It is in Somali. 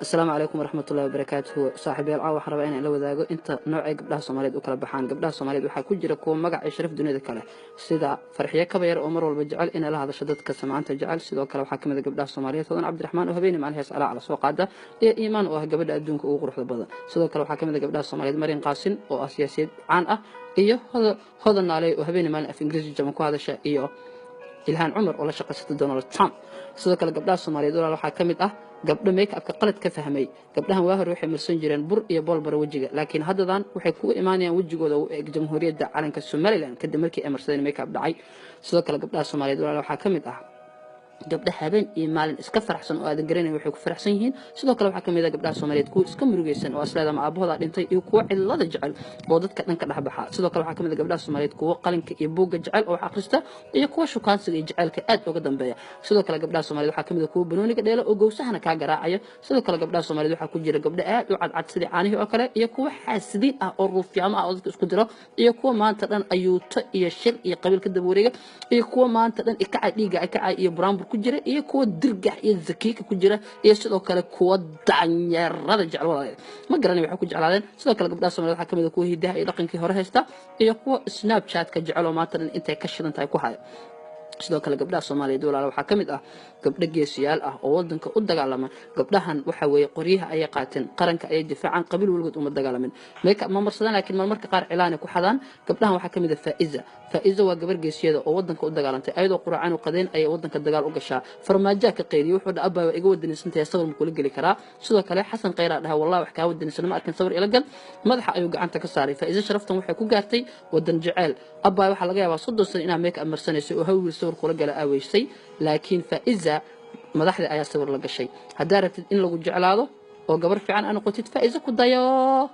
السلام عليكم ورحمة الله وبركاته صاحبي العاو حربا إن لو ذاقو أنت نوع قبلها Soomaaliyeed وكلا بحان قبلها Soomaaliyeed waxaa ku jira kuwa magac sharaf dunida kale sida farxiye kabayar oo mar walba jecel in la hadasho dadka samaanta jecel sidoo kale waxaa kamid ah gabdhaha Soomaaliyeed Hodan Cabdiraxmaan oo habeenimo aan hees ala soo qaada iyo iimaan oo ah gabadha adduunka ugu quruxda badan sidoo kale waxaa kamid ah gabdhaha Soomaaliyeed Marin Qaasin oo ah siyaasiyad caan ah iyo Hodan Naaley oo habeenimo af Ingiriisi jaban ku hadasha iyo ilhaan cumar oo la shaqeysata Donald Trump sidoo kale gabdhaha Soomaaliyeed waxaa kamid ah gabdho make-up-ka qalad ka fahmay gabdhahan waa hore waxay marsan jireen bur iyo boolbar wajiga laakiin haddadan waxay ku imaanayaan wajigooda u eeg jamhuuriyadda calanka Somaliland kadib markii ay marsadeen make-up dhacay sidoo kale gabdhaha Soomaaliyeed waxaa kamid ah gabdha habeen iyo maalin iska faraxsan oo aadan garanay waxay ku faraxsan yihiin sidoo kale waxa kamid ah gabdhaha Soomaaliyeed ku iska murugaysan oo asleeda ma aabahooda dhintay iyo kuwa cilada jecel oo dadka dhanka dhaxbaxa sidoo kale waxa kamid ah gabdhaha Soomaaliyeed kuwa qalinka iyo buugga jecel oo wax akhrista iyo kuwa shukaansiga iyo jecelka aad uga dambeeya sidoo kale gabdhaha Soomaaliyeed waxa kamid ah kuwa banooniga dheelo oo gowsahana ka garaacaya sidoo kale gabdhaha Soomaaliyeed waxa ku jira gabdho aad u cadcad sidii caanihi oo kale iyo kuwa xaasidiin ah oo ruufyaamo ah oo dadka isku diro iyo kuwa maanta dhan ayuuto iyo shir iyo qabiil ka dab wareega iyo kuwa maanta dhan ikacay dhiiga ikacay iyo buraanbur ku jira iyo kuwa dirgax iyo zakiika ku jira iyo sidoo kale kuwa danyarada jecel walaal ma garanay waxa ku jeclaadeen sidoo kale gabdhaha Soomaaliyeed waxa kamid ah kuwa hidaha iyo dhaqankii hore haysta iyo kuwa Snapchat-ka jecel oo maanta intay ka shidan tahay ku haya sidoo kale gabdhaha Soomaaliyeed waxa kamid ah gabdho geesiyaal ah oo wadanka u dagaalama gabdhahan waxa weeye qoryaha ay qaateen qaranka ay difaacaan qabiil walgood uma dagaalamin meeka ma marsadaan laakiin marmarka qaar cilaan ku xadaan gabdhahan waxa kamid ah Faiza waa gabar geesiyada oo wadanka u dagaalantay ayadoo quraan u qadeen ay wadanka dagaal u gashaa farmaajo ka qeyriyo wuxuu dhaabay iga wadanisantahay sawir ma kula gali karaa sidoo kale Xasan Khayra dhahay wallahi wax ka wadanisan ma arkin sawir ila gal madaxa ayuu gacanta ka saaray Faiza sharaftan waxay ku gaartay wadan jecel abay waxa laga yaabaa 30 sano inaa meeka marsanayso oo hawil sawir kula gala aweysay laakiin Faiza madaxda ayaa sawir la gashay hadaa rabtid in lagu jeclaado oo gabar fiican aan noqotid Faiza ku dayo